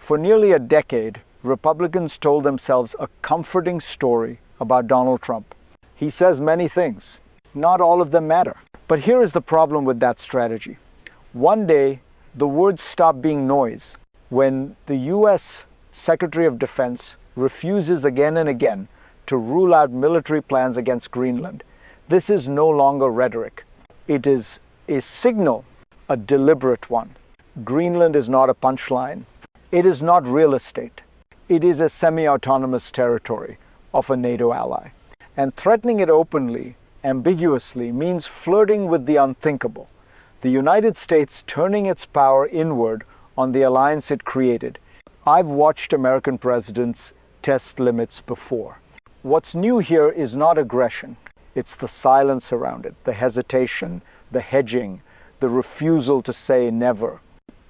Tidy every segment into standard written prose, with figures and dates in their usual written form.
For nearly a decade, Republicans told themselves a comforting story about Donald Trump. He says many things. Not all of them matter. But here is the problem with that strategy. One day, the words stop being noise when the U.S. Secretary of Defense refuses again and again to rule out military plans against Greenland. This is no longer rhetoric. It is a signal, a deliberate one. Greenland is not a punchline. It is not real estate. It is a semi-autonomous territory of a NATO ally. And threatening it openly, ambiguously, means flirting with the unthinkable. The United States turning its power inward on the alliance it created. I've watched American presidents test limits before. What's new here is not aggression. It's the silence around it, the hesitation, the hedging, the refusal to say never.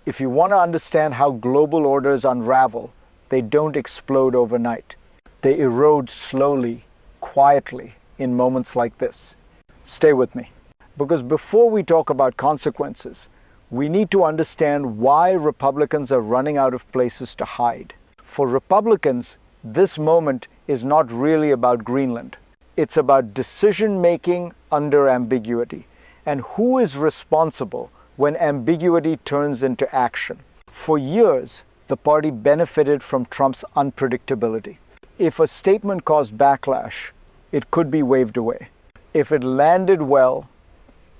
If you want to understand how global orders unravel, they don't explode overnight. They erode slowly, quietly, in moments like this. Stay with me. Because before we talk about consequences, we need to understand why Republicans are running out of places to hide. For Republicans, this moment is not really about Greenland. It's about decision-making under ambiguity, and who is responsible when ambiguity turns into action. For years, the party benefited from Trump's unpredictability. If a statement caused backlash, it could be waved away. If it landed well,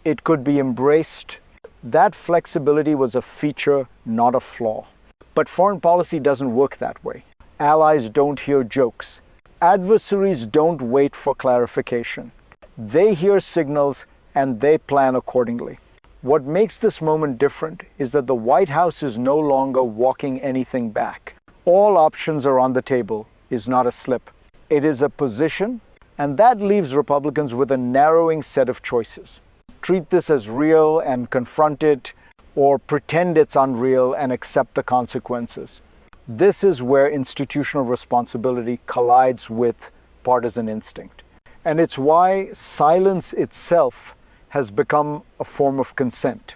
it could be embraced. That flexibility was a feature, not a flaw. But foreign policy doesn't work that way. Allies don't hear jokes. Adversaries don't wait for clarification. They hear signals and they plan accordingly. What makes this moment different is that the White House is no longer walking anything back. All options are on the table is not a slip. It is a position, and that leaves Republicans with a narrowing set of choices. Treat this as real and confront it, or pretend it's unreal and accept the consequences. This is where institutional responsibility collides with partisan instinct. And it's why silence itself has become a form of consent.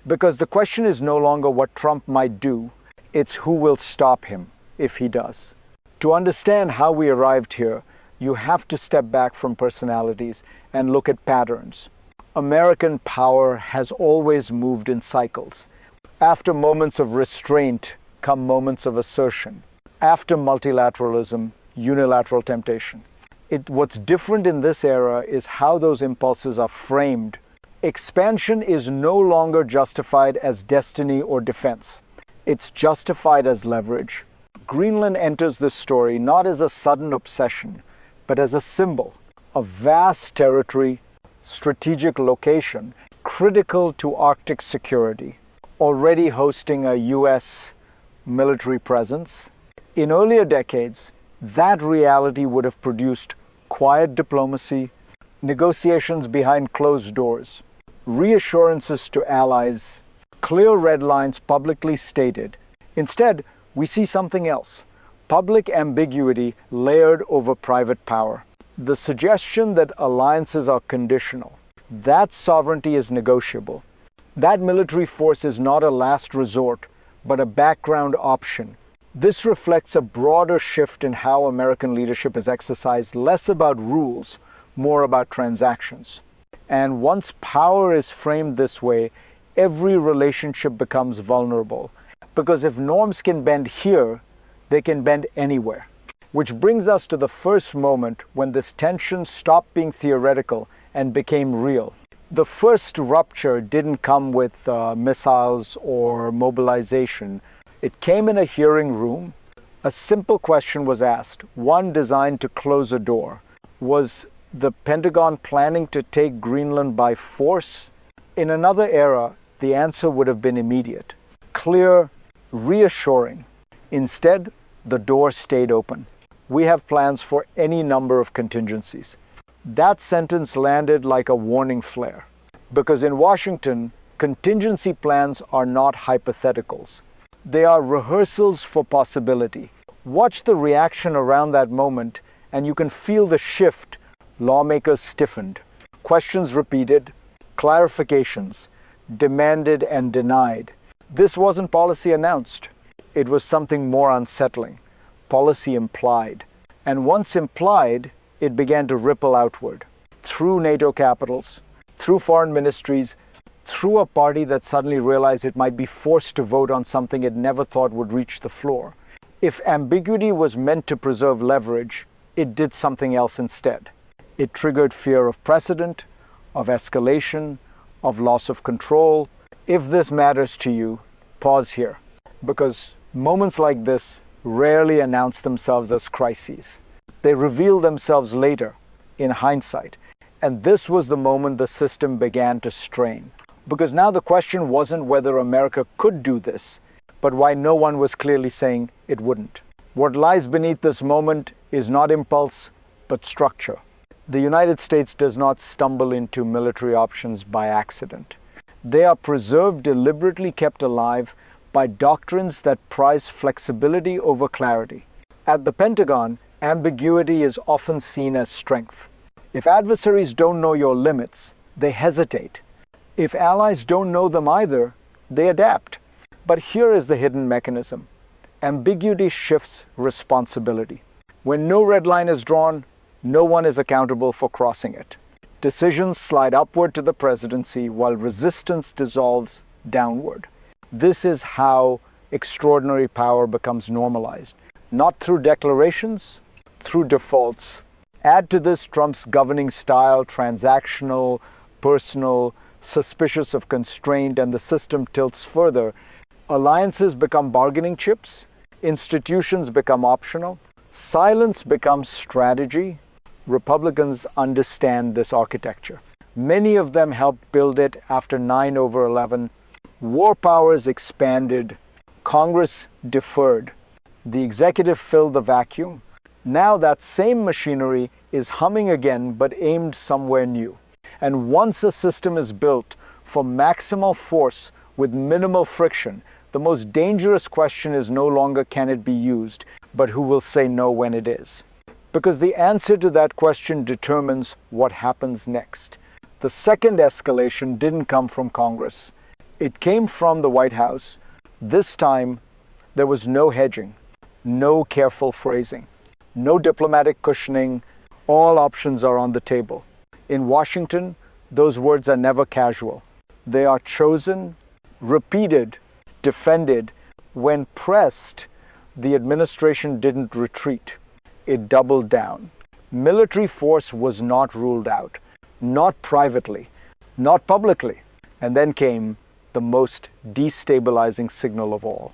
Because the question is no longer what Trump might do, it's who will stop him if he does. To understand how we arrived here, you have to step back from personalities and look at patterns. American power has always moved in cycles. After moments of restraint come moments of assertion. After multilateralism, unilateral temptation. What's different in this era is how those impulses are framed. Expansion is no longer justified as destiny or defense. It's justified as leverage. Greenland enters this story not as a sudden obsession, but as a symbol, a vast territory, strategic location, critical to Arctic security, already hosting a U.S. military presence. In earlier decades, that reality would have produced quiet diplomacy, negotiations behind closed doors, reassurances to allies, clear red lines publicly stated. Instead, we see something else. Public ambiguity layered over private power. The suggestion that alliances are conditional, that sovereignty is negotiable, that military force is not a last resort, but a background option. This reflects a broader shift in how American leadership is exercised, less about rules, more about transactions. And once power is framed this way, every relationship becomes vulnerable. Because if norms can bend here, they can bend anywhere. Which brings us to the first moment when this tension stopped being theoretical and became real. The first rupture didn't come with missiles or mobilization. It came in a hearing room. A simple question was asked, one designed to close a door. Was the Pentagon planning to take Greenland by force? In another era, the answer would have been immediate, clear, reassuring. Instead, the door stayed open. We have plans for any number of contingencies. That sentence landed like a warning flare. Because in Washington, contingency plans are not hypotheticals. They are rehearsals for possibility. Watch the reaction around that moment, and you can feel the shift. Lawmakers stiffened. Questions repeated. Clarifications demanded and denied. This wasn't policy announced. it was something more unsettling, policy implied. And once implied, it began to ripple outward, through NATO capitals, through foreign ministries, through a party that suddenly realized it might be forced to vote on something it never thought would reach the floor. If ambiguity was meant to preserve leverage, it did something else instead. It triggered fear of precedent, of escalation, of loss of control. If this matters to you, pause here, because moments like this rarely announce themselves as crises. They reveal themselves later, in hindsight. And this was the moment the system began to strain. Because now the question wasn't whether America could do this, but why no one was clearly saying it wouldn't. What lies beneath this moment is not impulse, but structure. The United States does not stumble into military options by accident. They are preserved, deliberately kept alive by doctrines that prize flexibility over clarity. At the Pentagon, ambiguity is often seen as strength. If adversaries don't know your limits, they hesitate. If allies don't know them either, they adapt. But here is the hidden mechanism. Ambiguity shifts responsibility. When no red line is drawn, no one is accountable for crossing it. Decisions slide upward to the presidency while resistance dissolves downward. This is how extraordinary power becomes normalized. Not through declarations, through defaults. Add to this Trump's governing style, transactional, personal, suspicious of constraint, and the system tilts further. Alliances become bargaining chips, institutions become optional, silence becomes strategy. Republicans understand this architecture. Many of them helped build it after 9/11. War powers expanded, Congress deferred, the executive filled the vacuum. Now that same machinery is humming again, but aimed somewhere new. And once a system is built for maximal force with minimal friction, the most dangerous question is no longer can it be used, but who will say no when it is. Because the answer to that question determines what happens next. The second escalation didn't come from Congress. It came from the White House. This time, there was no hedging, no careful phrasing, no diplomatic cushioning. All options are on the table. In Washington, those words are never casual. They are chosen, repeated, defended. When pressed, the administration didn't retreat. It doubled down. Military force was not ruled out, not privately, not publicly. And then came the most destabilizing signal of all: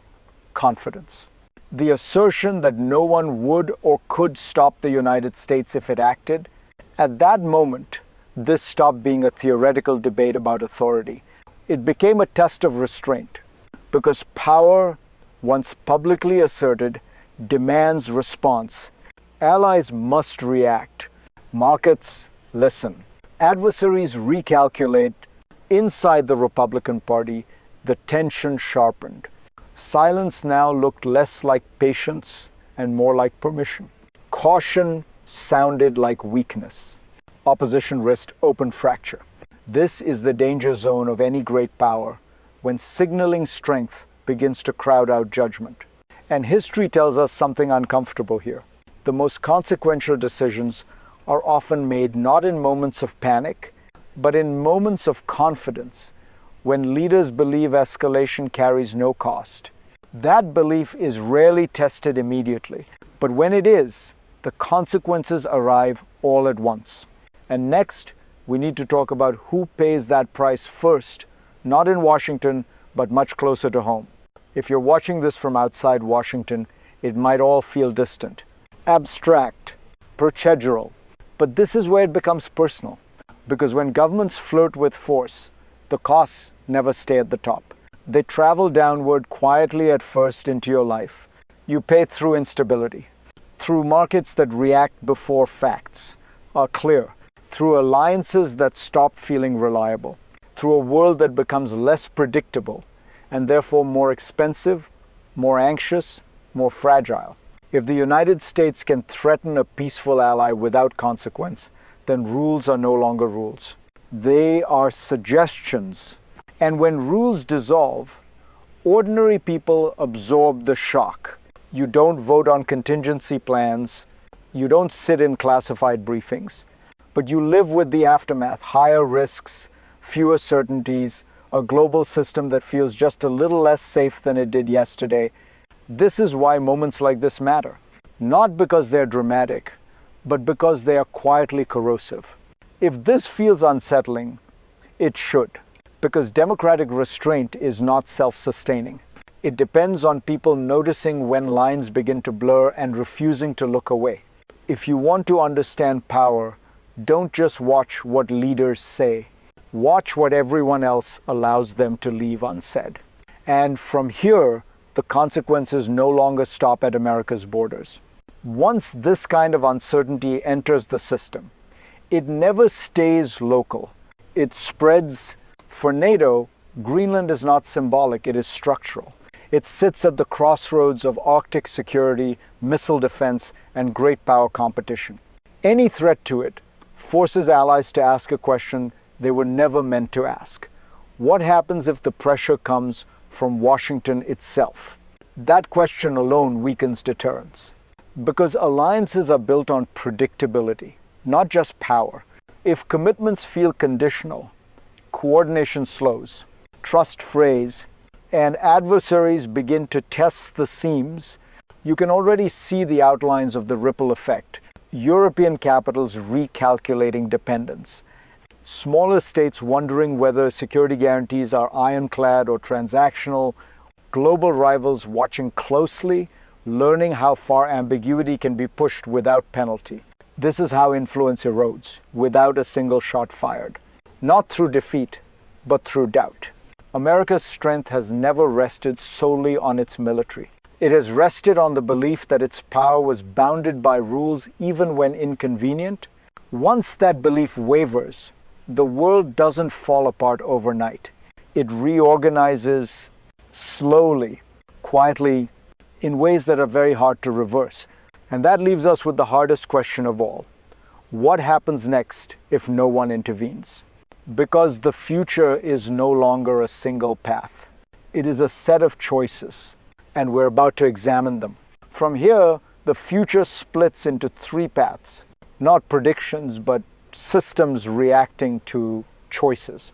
confidence. The assertion that no one would or could stop the United States if it acted. At that moment, this stopped being a theoretical debate about authority. It became a test of restraint, because power, once publicly asserted, demands response. Allies must react. Markets listen. Adversaries recalculate. Inside the Republican Party, the tension sharpened. Silence now looked less like patience and more like permission. Caution sounded like weakness. Opposition risked open fracture. This is the danger zone of any great power, when signaling strength begins to crowd out judgment. And history tells us something uncomfortable here. The most consequential decisions are often made not in moments of panic, but in moments of confidence, when leaders believe escalation carries no cost. That belief is rarely tested immediately, but when it is, the consequences arrive all at once. And next, we need to talk about who pays that price first, not in Washington, but much closer to home. If you're watching this from outside Washington, it might all feel distant, abstract, procedural. But this is where it becomes personal, because when governments flirt with force, the costs never stay at the top. They travel downward quietly at first into your life. You pay through instability, through markets that react before facts are clear, through alliances that stop feeling reliable, through a world that becomes less predictable and therefore more expensive, more anxious, more fragile. If the United States can threaten a peaceful ally without consequence, then rules are no longer rules. They are suggestions. And when rules dissolve, Ordinary people absorb the shock. You don't vote on contingency plans. You don't sit in classified briefings. But you live with the aftermath, higher risks, fewer certainties, a global system that feels just a little less safe than it did yesterday. This is why moments like this matter. Not because they're dramatic, but because they are quietly corrosive. If this feels unsettling, it should. Because democratic restraint is not self-sustaining. It depends on people noticing when lines begin to blur and refusing to look away. If you want to understand power, don't just watch what leaders say. Watch what everyone else allows them to leave unsaid. And from here, the consequences no longer stop at America's borders. Once this kind of uncertainty enters the system, it never stays local. It spreads. For NATO, Greenland is not symbolic, it is structural. It sits at the crossroads of Arctic security, missile defense, and great power competition. Any threat to it forces allies to ask a question they were never meant to ask. What happens if the pressure comes from Washington itself? That question alone weakens deterrence. Because alliances are built on predictability, not just power. If commitments feel conditional, coordination slows, trust frays, and adversaries begin to test the seams, you can already see the outlines of the ripple effect. European capitals recalculating dependence. Smaller states wondering whether security guarantees are ironclad or transactional. Global rivals watching closely, learning how far ambiguity can be pushed without penalty. This is how influence erodes, without a single shot fired. Not through defeat, but through doubt. America's strength has never rested solely on its military. It has rested on the belief that its power was bounded by rules even when inconvenient. Once that belief wavers, the world doesn't fall apart overnight. It reorganizes slowly, quietly, in ways that are very hard to reverse. And that leaves us with the hardest question of all. What happens next if no one intervenes? Because the future is no longer a single path. It is a set of choices, and we're about to examine them. From here, the future splits into three paths. Not predictions, but systems reacting to choices.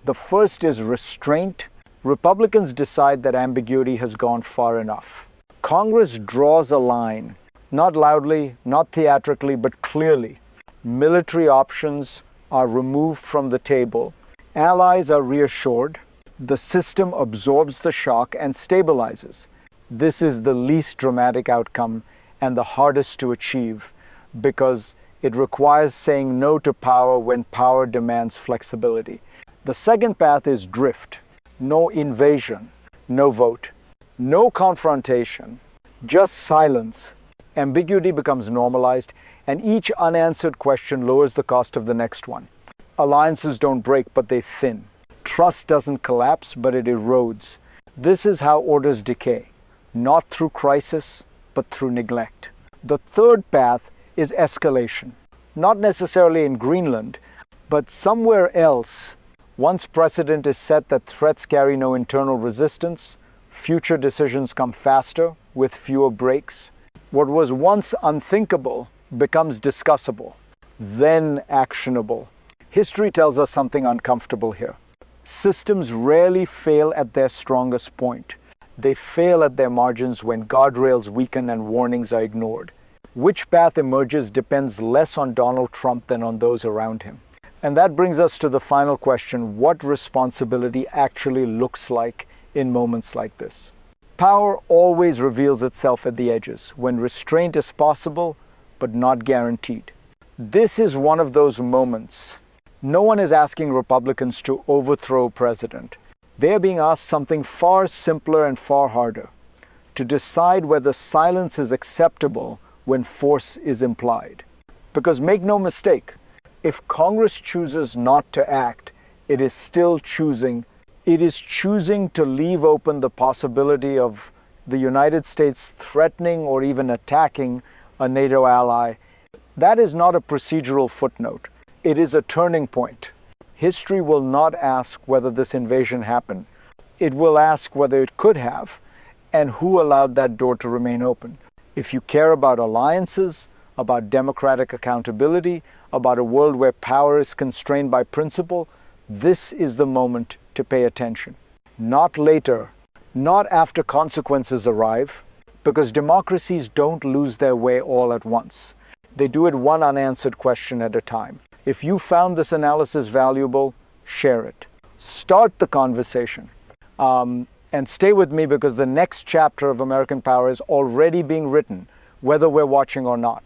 The first is restraint. Republicans decide that ambiguity has gone far enough. Congress draws a line, not loudly, not theatrically, but clearly. Military options are removed from the table. Allies are reassured. The system absorbs the shock and stabilizes. This is the least dramatic outcome and the hardest to achieve because it requires saying no to power when power demands flexibility. The second path is drift. No invasion, no vote, no confrontation, just silence. Ambiguity becomes normalized, and each unanswered question lowers the cost of the next one. Alliances don't break, but they thin. Trust doesn't collapse, but it erodes. This is how orders decay, not through crisis, but through neglect. The third path is escalation, not necessarily in Greenland, but somewhere else. Once precedent is set that threats carry no internal resistance, future decisions come faster with fewer breaks. What was once unthinkable becomes discussable, then actionable. History tells us something uncomfortable here. Systems rarely fail at their strongest point. They fail at their margins when guardrails weaken and warnings are ignored. Which path emerges depends less on Donald Trump than on those around him. And that brings us to the final question: what responsibility actually looks like in moments like this? Power always reveals itself at the edges, when restraint is possible, but not guaranteed. This is one of those moments. No one is asking Republicans to overthrow a president. They are being asked something far simpler and far harder: to decide whether silence is acceptable when force is implied. Because make no mistake, if Congress chooses not to act, it is still choosing. It is choosing to leave open the possibility of the United States threatening or even attacking a NATO ally. That is not a procedural footnote. It is a turning point. History will not ask whether this invasion happened. it will ask whether it could have and who allowed that door to remain open. If you care about alliances, about democratic accountability, about a world where power is constrained by principle, this is the moment to pay attention. Not later, not after consequences arrive, because democracies don't lose their way all at once. They do it one unanswered question at a time. If you found this analysis valuable, share it. Start the conversation. And stay with me, because the next chapter of American Power is already being written, whether we're watching or not.